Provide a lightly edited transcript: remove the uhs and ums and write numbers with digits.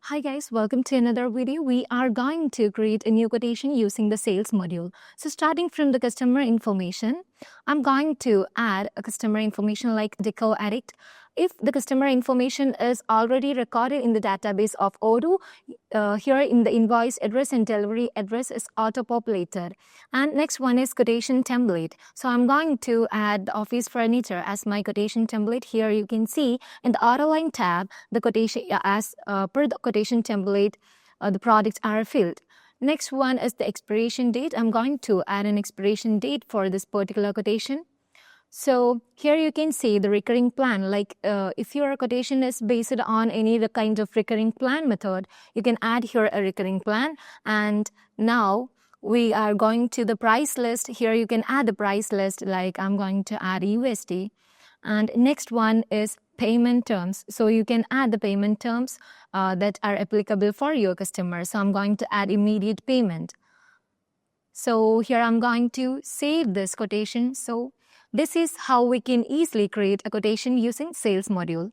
Hi guys, welcome to another video. We are going to create a new quotation using the sales module. So starting from the customer information, I'm going to add a customer information like deco edit. If the customer information is already recorded in the database of Odoo, here in the invoice address and delivery address is auto-populated. And next one is quotation template. So I'm going to add the office furniture as my quotation template. Here you can see in the auto line tab, the quotation as per the quotation template, the products are filled. Next one is the expiration date. I'm going to add an expiration date for this particular quotation. So here you can see the recurring plan, like if your quotation is based on any kind of recurring plan method, you can add here a recurring plan. And now we are going to the price list. Here you can add the price list, like I'm going to add USD. And next one is payment terms. So you can add the payment terms that are applicable for your customer. So I'm going to add immediate payment. So here I'm going to save this quotation. So this is how we can easily create a quotation using sales module.